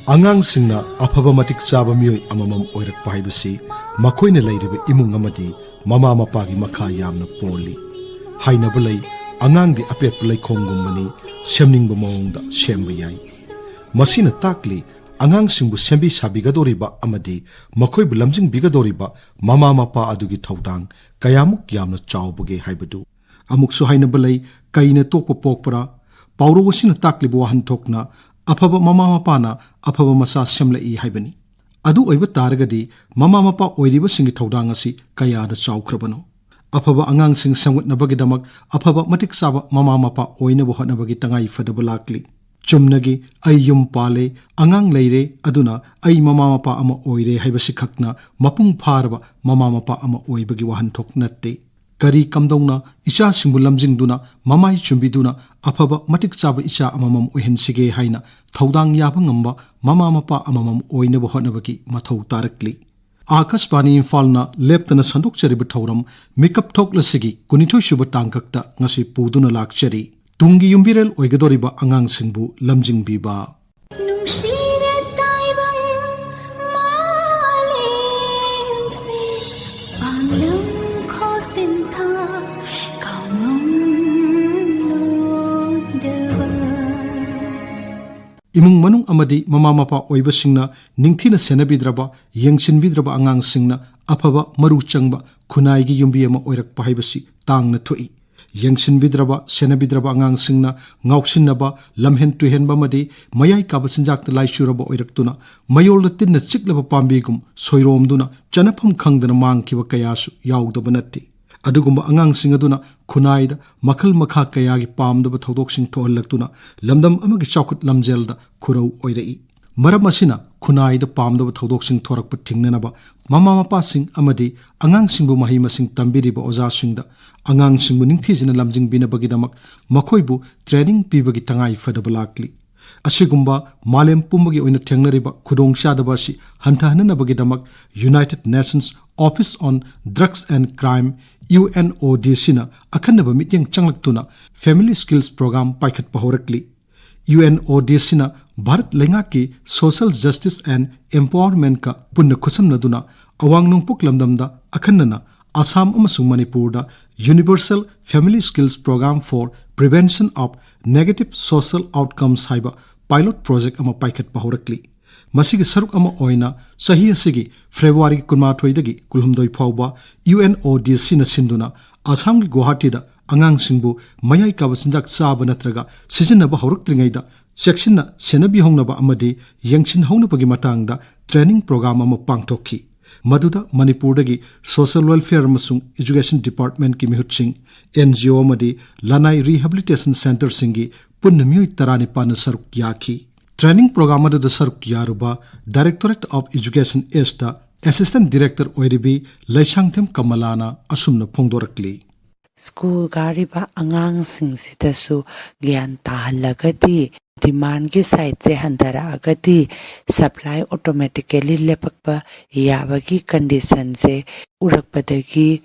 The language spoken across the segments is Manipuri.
Angangsingna afaba matik chaba mioi amamam oirakpa haibasi makoina leiriba imung amadi mama mapagi makha yamna poli hainaba lei angangdi apep leikhongummani semningba maungda semba yai masina takli angangsingbu sembi sabigadoriba amadi makoibu lamjingbigadoriba mama mapa adugi thaudang kayamuk yamna chawbage haibadu amuksu hainaba lei kaina tokpa pokpara paurowasina takli bo hanthokna afaba mama mapana afaba masa semlai haibani adu oiba taragadi mama mapa oiriba singi thaudang asi kayada chawkhrabano afaba angangsing samgutnabagidamak afaba matik saba mama mapa oinabo hotnabagi tangai fadaba lakli chumnagi ai yum pale angang leire aduna ai mama mapa ama oire haibasi khakna mapung pharaba mama mapa ama oibagi wahan thok natte kari kamdongna isha singbu lamjingduna mamai chumbiduna afaba matik chaba isha amamam oihensige haina thaudang yaba ngamba mama mapa amamam oinabo hotnabagi mathau tarakli Akashbani Imphal leptana sanduk chariba thauram Mitkap Thoklasi kunithoi suba tangkakta ngasi puduna lakchari Tungi Yumbirel Oigadouriba Angangsingbu Lamjingbiba Imung manung amadi mama mapa oibasingna ningthina senabidraba yengsinbidraba angangsingna afaba maru changba khunaigi yumbi ama oirakpa haibasi tangna thoi yengsinbidraba senabidraba angangsingna ngauksinnaba lamhen tuhenba madi mayai kabasinjakta laishuraba oiraktuna mayolda tinna chiklaba pambigum soiromduna chanapham khangdana mangkiba kayasu yaudaba natte adugumba angangsing aduna khunaida makhal makha kayagi pamdaba thodoksin thohallaktuna lamdam amagi chawkhut lamjelda khurau oirai maram asina khunaida pamdaba thodoksin thorakpa thingnanaba mama mapa sing amadi angangsingbu mahi masing tambiriba oja singda angangsingbu ningthijina lamjingbina bagidamak makhoibu training pibagi tangai fadaba lakli asigumba malem pumbagi oina thengnariba khudongchadaba si hanthananabagidamak United Nations Office on Drugs and Crime UNODC na akhanaba mityang changlaktuna Family Skills Program paikhat pahorakli UNODC na Bharat Lengaki Social Justice and Empowerment ka punna khusamnaduna awangnong puklamdamda akhannana Assam amasung Manipurda Universal Family Skills Program for Prevention of Negative Social Outcomes haiba pilot project ama paikhat pahorakli masigi saruk ama oina sahi asigi February 18 dagi kulhumdoi phawba UNODC na sinduna Assam gi Guwahati da angangsingbu mayai kabasinjak chaba natraga sizinaba hauruktringaida section na senabi hongnaba amadi yengsin hongnabagi matangda training program ama pangthokhi maduda Manipur dagi Social Welfare amasung Education Department ki mihutsing NGO amadi Lanai Rehabilitation Center singi punna miyoi 19 na saruk yakhi Training program da saruk yaruba Directorate of Education Esta Assistant Director Oiribi Laisangthem Kamalana asumna phongdorakli School gariba angangsing sitasu gyan tahallagati demand ki side se handara agati supply automatically lepakpa yabagi condition se urakpadagi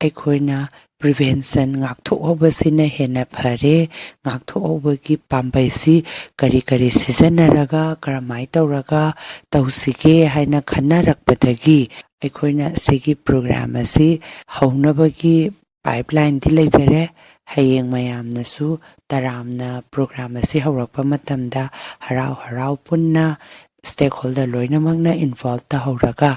aikhoina prevention ngakthobasina hena phare ngakthobagi pambaisi kari kari sijanaraga karamai tawraga tawsige haina khanarakpadagi aikhoina sigi program asi haunabagi pipeline di leidare hayeng mayamnasu taramna program asi haurakpa matamda harau harau punna stakeholder loinamangna involved ta hauraga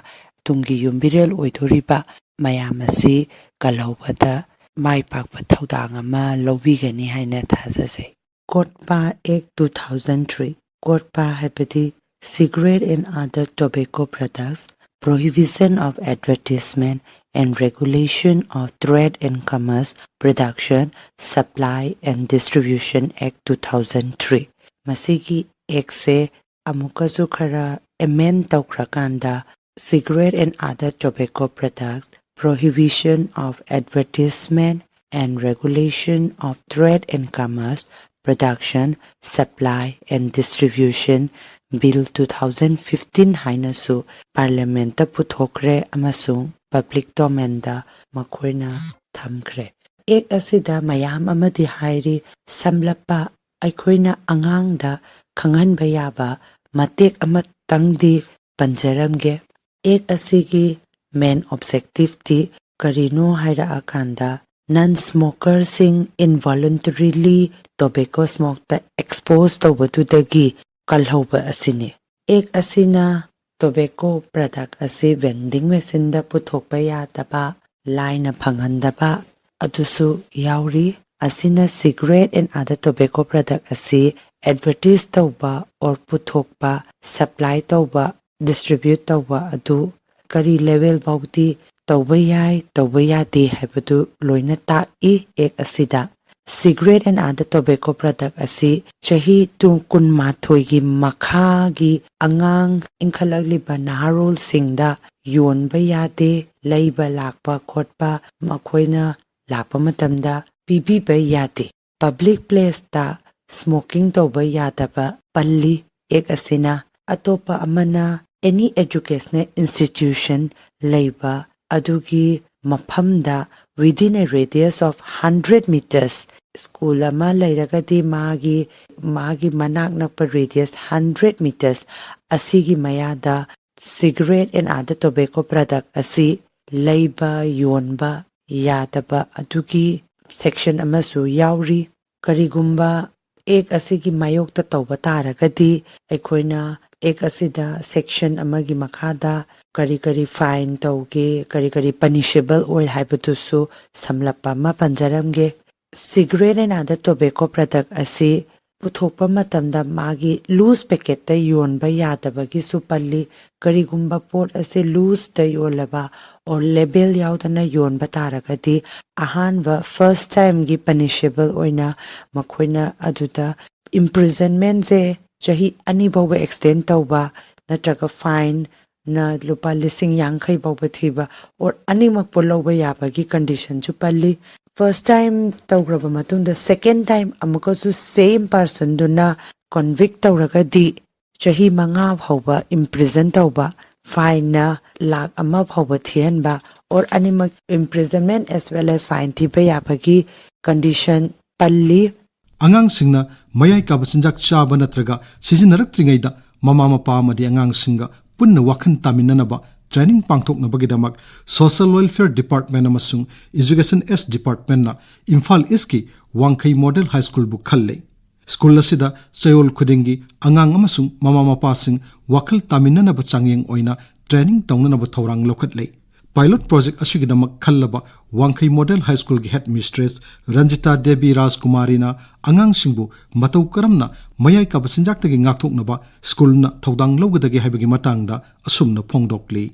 tungi Yumbirel Oigadouriba mayam asi kalawbada mai pakpa thaudang ama lobigani haina thajase Kotpa Act 2003 Kotpa haibadi cigarette and other tobacco products Prohibition of Advertisement and Regulation of Trade and Commerce Production, Supply and Distribution Act 2003. Masigi Act se amukasu khara amend tawkrakanda cigarette and other tobacco products, Prohibition of Advertisement and Regulation of Trade and Commerce Production, Supply and Distribution Bill 2015 hainasu Parliament puthokre amasung public domain da makoina thamkre. Ek asida mayam amadi hairi samlapa aikoina angang da khanganba yaba matek amatangdi panjaramge. Ek asigi main objective ti karino haira akanda non-smoker sing involuntarily tobacco smoke ta exposed tawbatudagi kalhoba asini. Ek asina tobacco product asi vending machine da puthokpa yadaba laina phanghandaba adusu yauri. Asina cigarette and other tobacco product asi advertise tawba or puthokpa supply tawba distribute tawba adu kari level bauti tawba yade habadu loina ta'i ek asida. Cigarette and other tobacco product asi chahi kun mathoi gi makha gi angang inkalagliba naharol singda yonba yade leiba lakpa khotpa makhoina lakpa matamda pibiba yade. Public place ta smoking tawba yadaba palli ek asina. Atopa amana any educational institution leiba adugi maphamda within a radius of 100 meters school ama lairagadi magi manak nakpa radius 100 meters asigi mayada cigarette and other tobacco product asi leiba yonba yadaba adugi section amasu yauri. Karigumba ek asigi mayokta tawba taragadi aikoina ek asida section amagi makhada kari fine tawge kari punishable oil haibatusu samlapa ma panjaramge. Cigarette and other tobacco product asi puthokpa matamda magi loose packet ta yonba yadabagi su palli. Karigumba pot asi loose ta yolaba or label yaudana yonba taragadi ahanba first time gi punishable oina makhoina aduda imprisonment se chahi ani bawba extend tawba natraga fine na lupa lising yankai bawba thiba or ani makpoloba yabagi condition chu palli. First time tawgraba matunda second time amukasu same person duna convict tawragadi chahi manga bawba imprison tawba fine na lakh ama bawba thianba or animal imprisonment as well as fine thiba yabagi condition palli. Angangsingna mayai kabasinjak chaba natraga sizinaraktringaida mama mapa amadi angangsingga punna wakhan taminanaba training pangthoknabagidamak social welfare department amasung education s department na Imphal iski Wangkai model high school bu khalle. School asida sayol khudingi angang amasung mama mapa sing wakhal taminanaba changyeng oina training tawnanaba thorang lokhatle. Pilot project asigidamak khallaba Wangkai model high school gi headmistress Ranjita Devi Rajkumari na Angangsingbu matau karamna mayai kabasinjaktagi ngakthoknaba school na thodang lawgadagi haibagi matangda asumna phongdokli.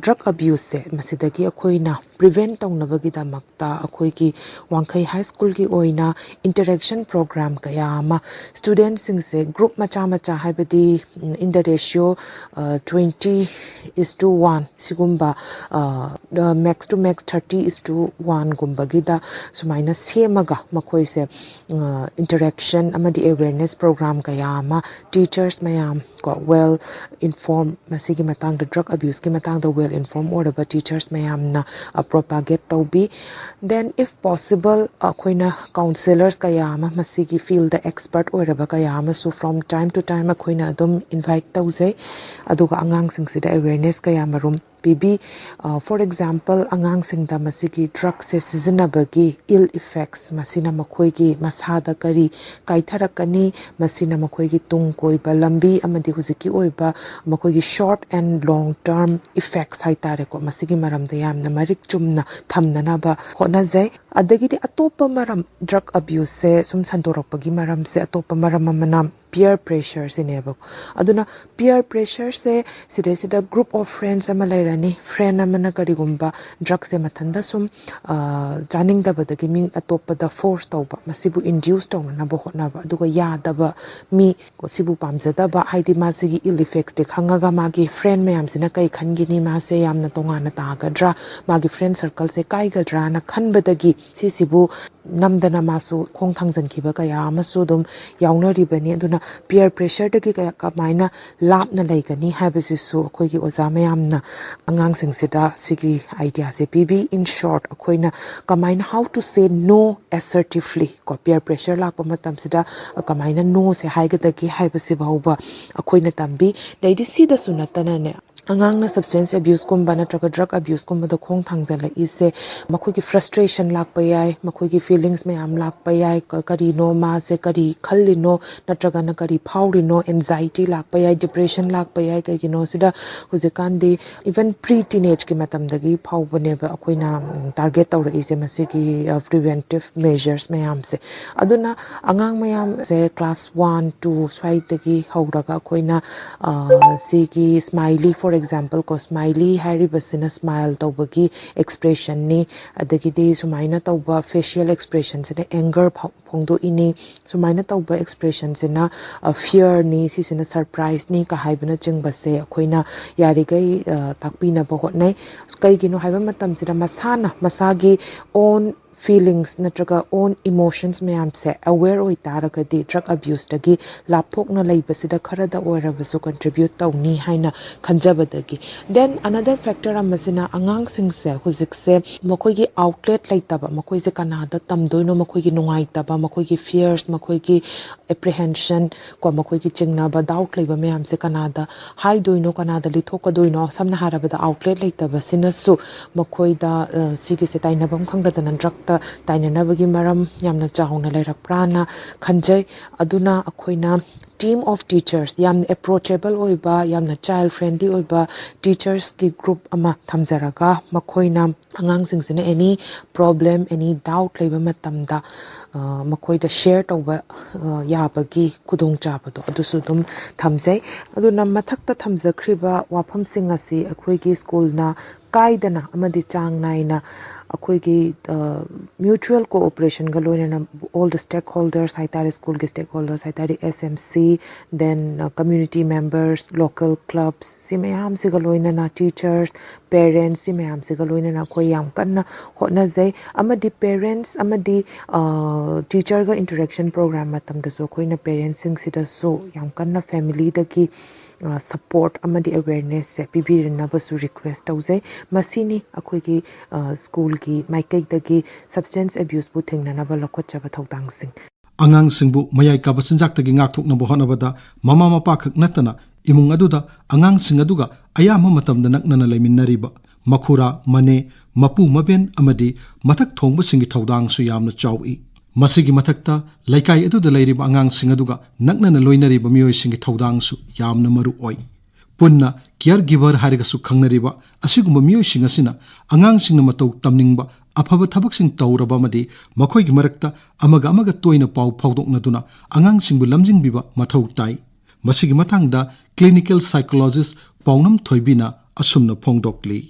Drug abuse masidagi akoina prevent tawnabagi damakta akoigi Wangkai high school gi oina interaction program kaya ama students singse group macha haibadi in the ratio 20:1 sigumba the max to max 30:1 gumbagida sumaina semaga makoise interaction amadi awareness program kaya ama teachers mayam got well informed masigi matang the drug abuse ki matang the well informed or the teachers mayam na propagate tawbi. Then if possible akoina counselors kaya ama masigi field the expert or ba kaya ama so from time to time akoina adum invite tawse aduga angangsing sida awareness kaya marum pibi for example angangsing da masigi drugs se sizinabagi ill effects masina makoigi masada kari kaitharakani masina makoigi tungkoi ba lambi amadi huziki oiba makoigi short and long term effects haitare ko masigi maram da yamna marik chumna thamnana ba hona jai adagidi atopa maram drug abuse se sum sandorakpagi maram se atopa maram amana peer pressure sineba aduna peer pressure se sida group of friends ama lairani friend amana karigumba drug se mathanda sum janing dabadagi mi atopa da force tawba masibu induce tawna na bo hotna ba aduga yadaba mi ko sibu pamjada ba haidi masigi ill effects de khangaga magi friend mayam sina kai khangini ma se yamna tongana tagadra magi friend circle se kai gadra na khanbadagi sisibu namdana masu khong thangjan khiba kaya amasu dum yaunari bani aduna peer pressure dagi kaya kamaina lapna laigani habisisu akhoi gi oza mayamna angang singsida sigi idea se pibi in short akhoina kamaina how to say no assertively ko peer pressure lakpa matam sida kamaina no se haigadagi habisi bauba akhoina tambi daidi sida sunatana ne angang na substance abuse kumba na drug abuse kumba da khong thangjala ise makhoi ki frustration lakpa yai makhoi ki feelings me am lakpa yai kari no ma se kari khalli no natraga na kari phauri no anxiety lakpa yai depression lakpa yai kai no sida huzikan di even pre teenage ki matam dagi phawbane ba akoina target tawra ise masigi preventive measures me am se aduna angang mayam se class 1 2 swai dagi hauraga akoina sigi smiley for example ko smiley haribasina smile tawbagi expression ni adagidi sumaina tawba facial expression sina anger phongdo ini sumaina tawba expression sina fear ni sisina surprise ni ka haibana jingbase akoina yarigai takpina ba hotnai kaigino haiba matam sida masana masagi own feelings natraga own emotions mayam se aware oi taragadi drug abuse dagi lapthokna leibasida kharada oirabasu contribute tawni haina khanjabadagi then another factor amasina angang singse huzikse makoi gi outlet laitaba makoi se kanada tamdoino makoi gi nungai taba makoi gi fears makoi gi apprehension ko makoi gi chingna ba doubt leiba mayam se kanada haidoino kanada lithokadoino samna harabada outlet laitaba sinasu makoi da sigi se tainabam khangdana drug tainanabagi maram yamna chahona lairakprana khanjai aduna akoina team of teachers yamna approachable oiba yamna child friendly oiba teachers ki group ama thamjaraga makoina angang singsina any problem any doubt leiba matamda makoida share tawba yabagi kudong chabado adusu dum thamjai aduna mathakta thamjakriba wafam singasi akhoigi school na kaidana amadi chang naina akhoigi mutual cooperation galona all the stakeholders haitari school ke stakeholders haitari SMC then community members local clubs simayam sigaloina na teachers parents simayam sigaloina na khoi yam kanna hotna jai amadi parents amadi teacher ga interaction program matam da so khoina parents sing sida so yam kanna family da ki support amadi awareness se pibirna basu request tawjai masini akhoigi school ki maikai dagi substance abuse bu thingna ba lokhochaba thawdang sing Angangsingbu mayai ka basinjak tagi ngak thokna bo honabada mama mapa khak natana imung aduda angangsing aduga ayama matamda naknana laiminariba makhura mane mapu maben amadi mathak thongbu singi thawdang su yamna chawi masigi mathakta laikai aduda lairiba angangsing aduga naknana loinariba miyoi singi thawdang su yamna maru oi punna caregiver harigasu khangnariba asigumba miyoi singasina angangsingna matau tamningba afaba thabaksing tawraba madi makhoigi marakta amaga toina pau phawdoknaduna angangsingbu lamjingbiba mathau tai masigi mathangda clinical psychologist pawnam thoibina asumna phongdokli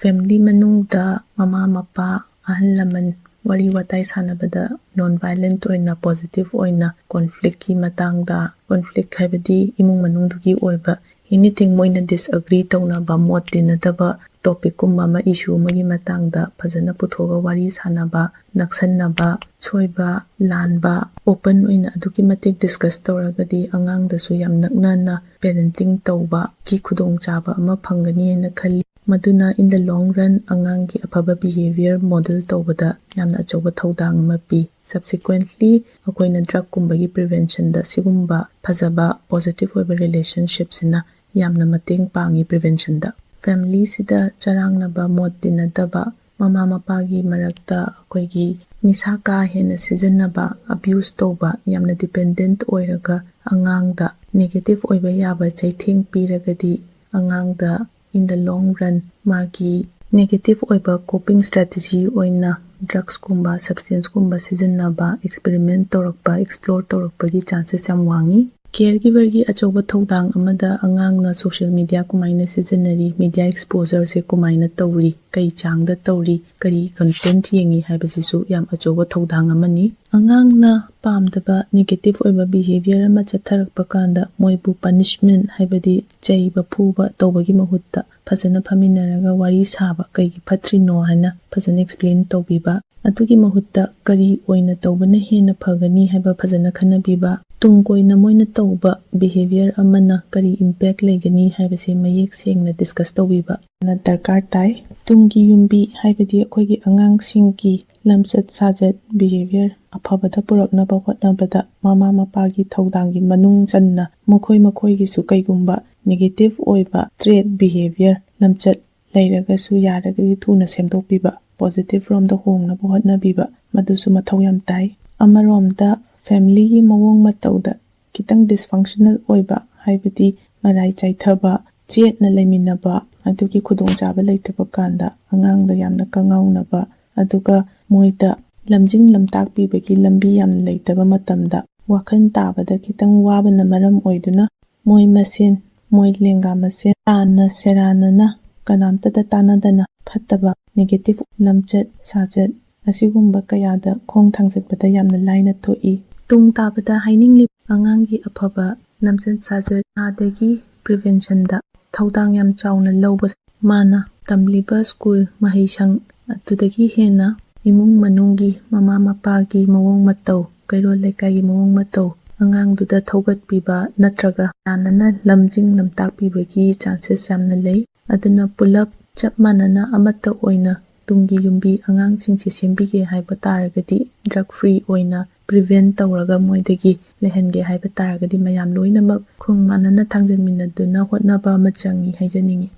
family manungda mama mapa ahal laman wari watai sanabada non violent oina positive oina conflict ki matangda conflict haibadi imung manungdugi oiba anything moina disagree tawna ba mot linadaba topic kumba ma issue magi matangda phajana puthoga wari sanaba naksanaba choiba lanba open oina aduki matik discuss tawragadi angang da su yam naknana parenting tawba ki khudong chaba ama phangani na khali maduna in the long run angang ki aphaba behavior model tawbada yamna achoba thodang ama pi subsequently akoina drug kumba gi prevention da sigumba phajaba positive oiba relationships ina yamna mateng pangi prevention da family sida charangnaba mot dinadaba mama mapa gi marakta akoigi nisa ka hena sijanaba abuse toba yamna dependent oiraga angangda negative oiba yaba chaitheng piragadi angangda in the long run magi negative oiba coping strategy oina drugs kumba substance kumba sijinnaba experiment torakpa explore torakpagi chances yam wangi caregiver gi achoba thodang amada angangna social media kumaina sijinnari media exposure se kumaina tawri kai changda tawri kari content yengi haibasisu yam achoba thodang amani angangna pamdaba negative oiba behavior ama chatharakpa kanda moibu punishment haibadi chaiba phuba tawbagi mahutta fazana phaminaraga wari saba kai phatrino haina fazana explain tawbiba atugi mahutta kari oina tawbana hena phagani haiba fazana khanabiba tungkoina moina tawba behavior amana kari impact legani haibase mayek sengna discuss tawbiba na darkar tai tungi yumbi haibadi akoigi angangsingki lamsat sajat behavior afabada puraknaba hotnabada mama mapagi thodanggi manung channa makhoi gi su kaigumba negative oiba trait behavior lamchat leiragasu yaragadi thuna semdokpiba positive from the hongnaba hotnabiba madusu mathau yam tai amaromda family gi mawong matauda kitang dysfunctional oiba haibadi marai chaithaba chetna leiminaba adugi khudong chaba leitaba kanda angangda yamna kangaunaba aduga moida lamjing lamtak pibagi lambi yam leitaba matamda wakhan tabada kitang wabana maram oiduna moi masen moi lenga masen ana serana na kanamta da tanadana phattaba negative lamchat sajat asigumba kayada khong thangsetbada yamna laina thoi tung tabada hainingli angangi afaba lamchat sajat adagi prevention da thodang yam chauna lobas mana tamliba school mahisang atudagi hena imung manunggi mama mapagi mawong matau kairol lekai mawong matau angangduda thogatpiba natraga yanana lamjing lamtak pibagi chances yamna lei aduna pulap chap manana amata oina tungi yumbi angangsingse sembige haiba taragadi drug free oina prevent tawraga moidagi lehange haiba taragadi mayam loinamak khung manana thangjanminaduna hotnaba machangi haijaningi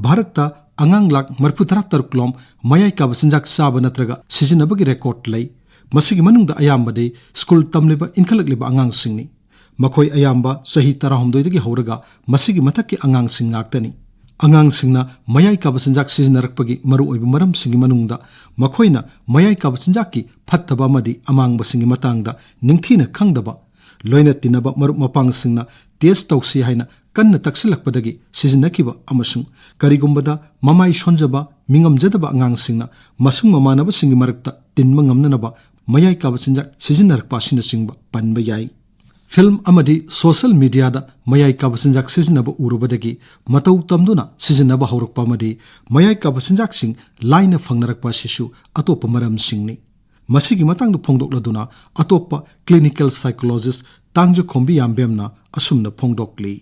Bharat angang lak marputara taruklom mayai ka basinjak saba natraga sijinabagi record lay masigi manungda ayambade school tamliba inkalagliba angang singni makhoi ayamba sahi 12 dagi horaga masigi mathakki angang sing ngaktani angang singna mayai ka basinjak sijinarakpagi maru oiba maram singi manungda makhoina mayai ka basinjakki phattaba amadi amang basingi matangda ningthina khangdaba loina tinaba marup mapang singna test tawsi haina kanna taksilakpadagi sijinakiba amasung karigumbada mamai sonjaba mingamjadaba angang singna masung mamanaba singi marakta tinma ngamnanaba mayai ka basinjak sijinarakpa sina singba panba yai film amadi social media da mayai ka basinjak sijinaba urubadagi matau tamduna sijinaba haurakpa amadi mayai ka basinjak sing laina phangnarakpa sisu atopa maram singni masigi matangdu phongdokladuna atopa clinical psychologist tangju khombi yambemna asumna phongdokli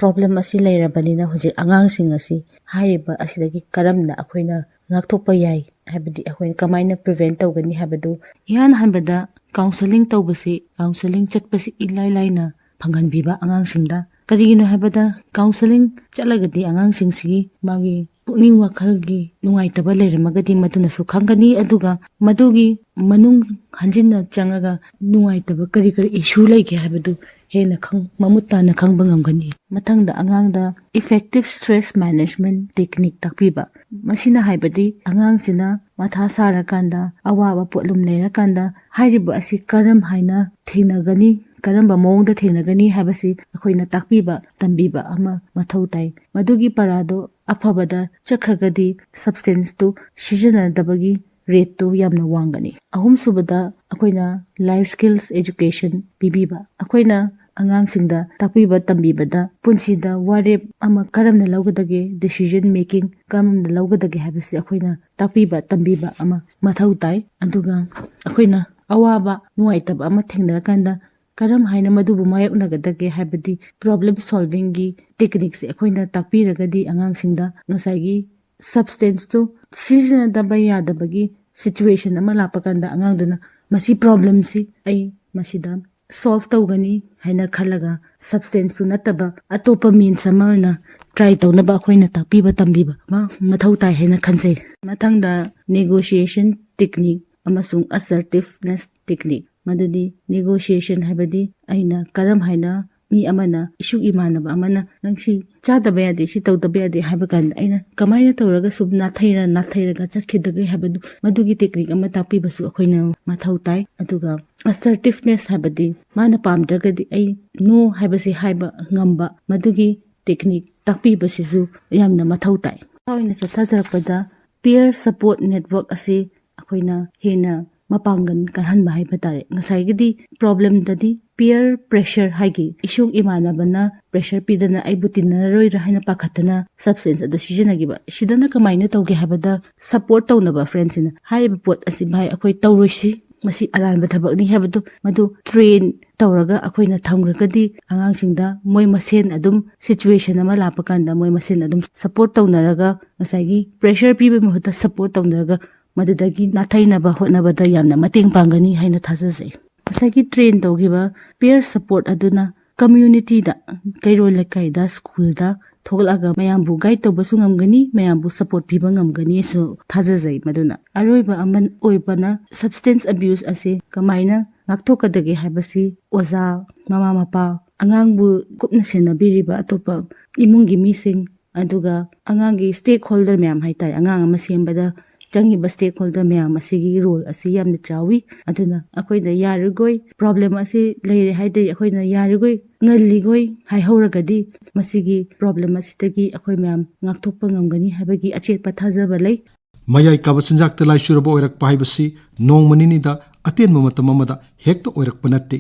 problem asi leirabanina hoji angangsing asi haiba asidagi karamna akoina ngakthokpa yai habidi akoina kamaina prevent tawgani habadu yan hanbada counseling tawbasi counseling chatpasi ilai laina phanganbiba angangsingda karigino habada counseling chalagadi angangsingsi magi pukning wakhalgi nungaitaba leiramagadi maduna su khangani aduga madugi manung hanjinna changaga nungaitaba kari issue laike habadu hena khang mamutana khangba ngamgani mathangda angangda effective stress management technique takpiba masina haibadi angangsina matha sarakanda awaba potlum leirakanda hairiba asi karam haina thinagani karamba mawngda thenagani habasi akoina takpiba tambiba ama mathau tai madugi parado afabada chakhragadi substance to sijanadabagi rate to yamna wangani ahum subada akoina life skills education pibiba akoina angangsingda takpiba tambibada punsida warep ama karamna lawgadage decision making karamna lawgadage habasi akoina takpiba tambiba ama mathau tai aduga akoina awaba nuaitaba ama thengnarakanda karam haina madubu mayaknagadage habadi problem solving gi techniques akoina takpiragadi angangsingda ngasagi substance to sijanadaba yadabagi situation ama lapakanda angangduna masi problem si ai masida solve tawgani haina khalaga substance to nataba atopa means amana try tawnaba akoina takpiba tambiba ma mathau tai haina khansei mathangda negotiation technique amasung assertiveness technique madudi negotiation habadi aina karam haina mi amana isu imanaba amana nangsi chadaba yade si tawdaba yade haiba kan aina kamaina tawraga sub nathayraga chakhidaga habadu madugi technique ama tapi basu akhoina mathau tai aduga assertiveness habadi mana pamdragadi ai no haibasi haiba ngamba madugi technique tapi basisu yamna mathau tai aina chathajarpada peer support network asi akhoina hena mapangan kanhanba haiba tare ngasai gidi problem dadi peer pressure haigi isuk imanabana pressure pidana aibutina roi rahina pakhatana substance adu sijinagiba sidana kamaina tawge habada support tawnaba friends ina haiba pot asi bhai akhoi tawroisi masi aranba thabakni habadu madu train tawraga akhoina thamgragadi angangsingda moi masen adum situation ama lapakanda moi masen adum support tawnaraga ngasai pressure pibe muhta support tawnaraga madudagi nathainaba hotnabada yamna mateng pangani haina thajase asagi train tawgiba peer support aduna community da kairo lekai da school da thoglaga mayambu guide tawbasu ngamgani mayambu support piba ngamgani so thajase maduna aroiba aman oibana substance abuse ase kamaina ngakthokadage habasi oza mama mapa angangbu kupna senabiriba atopa imungi mising aduga angangi stakeholder mayam haitai angang ama sembada jangi ba stakeholder mayam asigi role asi yamna chawi aduna akoida yarugoi problem asi leire haidai akoina yarugoi ngalligoi haihoragadi masigi problem asitagi akoi mayam ngakthokpa ngamgani habagi achet pathajaba lei mayai kabasinjak te lai shuraba oirak pahaibasi nong manini da aten matam amada hekta oirak panatti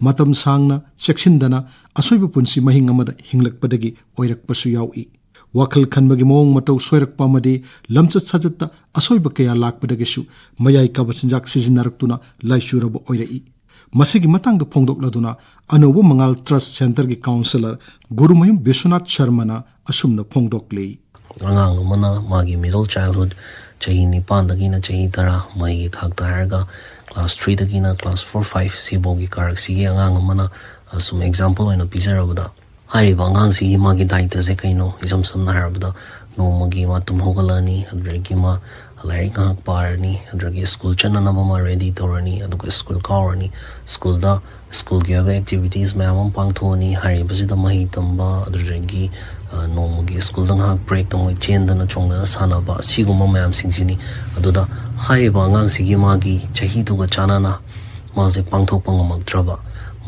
matam sangna sectiondana asoiba punsi mahing amada hinglakpadagi oirak pasu yawi wakhal khanbagi mong matau soirak pamadi lamchat sajatta asoiba kaya lakpadagisu mayai kabasinjak sijinaraktuna lai shuraba oirai masigi matang da phongdokladuna anobo mangal trust center gi counselor gurumayum Biswanath Sharmana asumna phongdoklei angang mana magi middle childhood chahi nipan dagina chahi tara mai thak targa class 3 dagina class 4 5 sibogi karak sigi angang mana some example oina pizarabada hari bangang si magi daita se kaino isam samna harabada no magi ma tum hogalani adragi ma lai ka parni adragi school chana na ma ready torani aduga school kawani school gi activities ma am pangthoni hari basida mahi tamba adragi no magi school dang ha break tong chen dana chong dana sana ba siguma mayam singsini aduda hari bangang si gi magi chahi to ga chana na ma se pangthok pangamak traba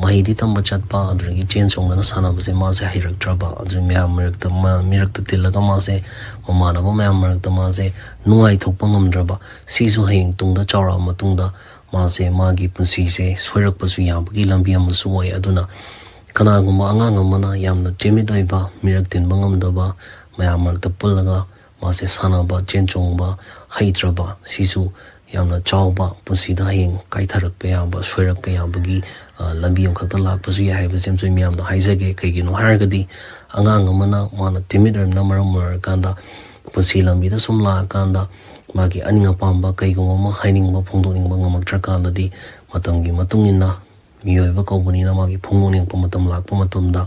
mahidi tamba chatpa adragi chen chong dana sana ba se ma se hirak traba adri mayam mirak ta tilaga ma se mamana ba mayam mirak ta ma se nuai thok pangam draba sisu haing tungda chawra matungda ma se magi punsi se soirak pasu yabagi lambi amasu oi aduna kanaguma angang amana yamna timid oiba mirak tin bangam daba mayam mirak ta pullaga ma se sana ba chen chong ba haitraba sisu yamna chawba punsi da haing kaitharak pe yamba soirak pe yabagi lambi am khata lak pasu ya haiba sem sui miyam da haizage kaigino hargadi angang amana mana timid na maram kanda punsi lambi da sumla kanda magi aninga pamba kaigoma ma haining ba phongdoning ba ngamak trakanda di matamgi matungina miyoiba kobuni na magi phongdoning pa matam lak pa matamda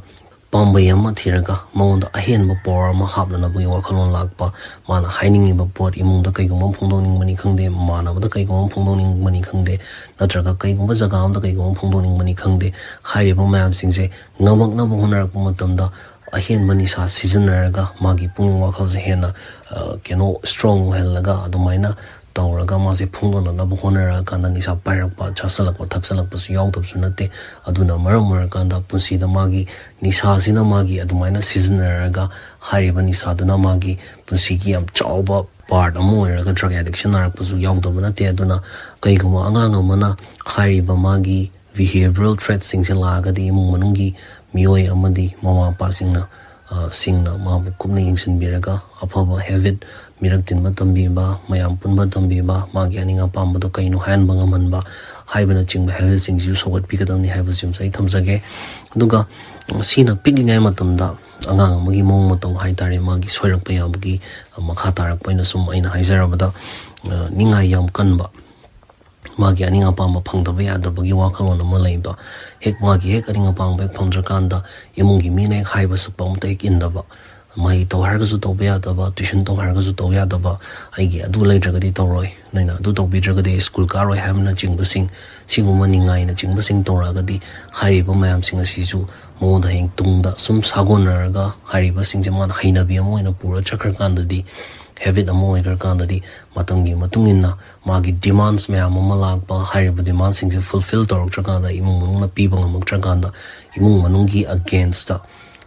pamba yama thiraga maunda ahen ba por ma hapna na bugi wakhalon lakpa mana haining ba pot imung da kaigoma phongdoning mani khangde mana ba da kaigoma phongdoning mani khangde natraga kaigoma jaga am da kaigoma phongdoning mani khangde haire ba mayam singse ngamak na ba honar pa matamda ahen mani sa season raga magi pung wakhal se hena keno strong helaga adumaina tawraga ma se phongdona na ba honara kanda nisa pairak pa chasalak pa thaksalak pa su yaudab su nate aduna maram kanda punsi da magi nisa sina magi adumaina season raga hairiba nisa duna magi punsi gi am chawba part amo raga drug addiction narak pa su yaudab nate aduna kaiguma angang amana hairiba magi behavioral threats singse lagadi imung manungi miyoi amadi mama pa singna mabu kumna yingsinbiraga afaba habit mirak tinba tambiba mayam punba tambiba magi aninga pambado kaino han bangamanba haibana chingba habit singsu sogat pikadamni haiba simsai thamjage aduga sina piklingai matamda angang amagi mong mato haitare magi soirakpa yabagi makha tarakpaina sum aina haijarabada ningai yam kanba magi aninga pamba phangdaba yadabagi wakhalon ama leiba hek magi hek aninga pamba phangdrakanda imungi mine haiba sapam ta hek indaba mai to hargasu to be adaba tuition to hargasu to yadaba aigi adu leidragadi tawroi naina adu to bidragadi school karoi hamna jingbasing singuma ningai na jingbasing tawragadi hariba mayam sing asisu moda heng tungda sum sagonarga hariba singjaman hainabi amoina pura chakar kandadi habit amo oigar kandadi matangi matunginna magi demands mayam ama lagpa hariba demands singse fulfill tawroktraganda imung manungna piba ngamaktraganda imung manungi against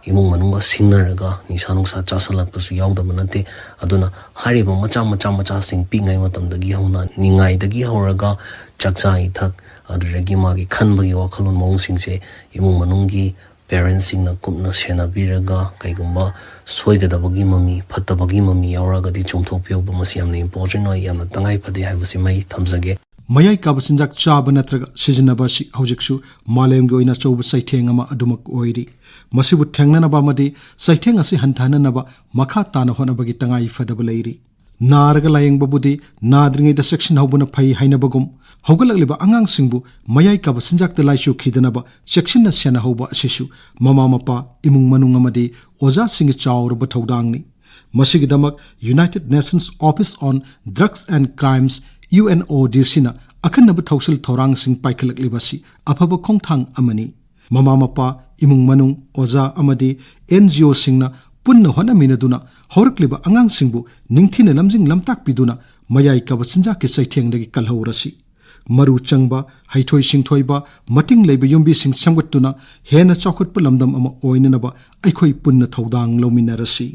imung manunga singnaraga nisa nungsa chasalakpasu yaudaba nate aduna hariba macha sing pingai matamdagi hauna ningaidagi hauraga chakcha ithak aduragi magi khanbagi wakhalon mong singse imung manungi parents singna kupna senabiraga kaigumba soigadabagi mami phattabagi mami yauragadi chumthokpioba masi yamna important oi yamna tangai phade haibasi mai thamjage mayai kaba sinjak chaba natraga sizinaba si haujiksu malemgi oina chouba saitheng ama adumak oiri masibu thengnanaba amadi saitheng asi hanthananaba makha tana honabagi tangai phadaba leiri naraga layengba nadringai da section haubuna phai hainabagum haugalakliba angangsingbu mayai kaba sinjakta laichu khidanaba section na sena hauba asisu mama mapa imung manung amadi oja singi chawrba thodangni masigidamak United Nations Office on Drugs and Crimes UNODC na akhanaba thausil thorang sing paikhalakliba afaba khongthang amani mama mapa imung manung oja amadi NGO singna punna hona minaduna horakliba angang singbu ningthina lamjing lamtak piduna mayai kaba sinjak ke saithengdagi kalhaurasi maru changba haithoi singthoiba mating leiba yumbi sing samgattuna hena chawkhutpa lamdam ama oinanaba aikhoi punna thodang lominarasi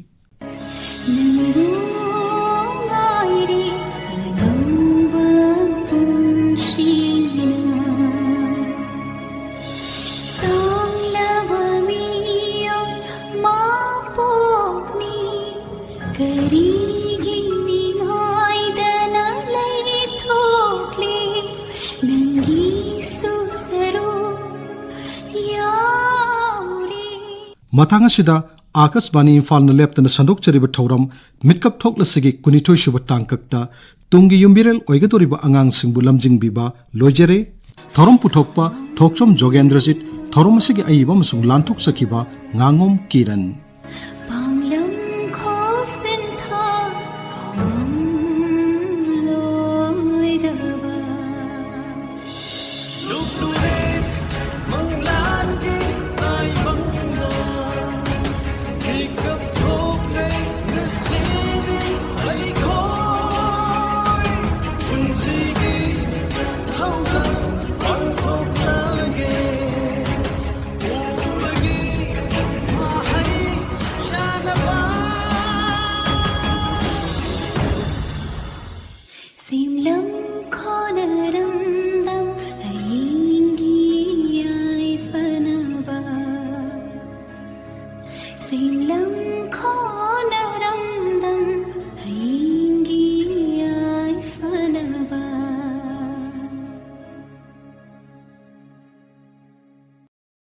matanga sida Akasbani Imphal na leptana sandok chariba thauram Mitkap Thoklasi kunithoi shuba tangkakta Tungi Yumbirel Oigadouriba Angangsingbu Lamjingbiba lojere thorom puthokpa Thokchom Jogendrajit thorom asigi aiba masung lanthok sakiba Ngangom Kiran Sim lam kho naram dam hai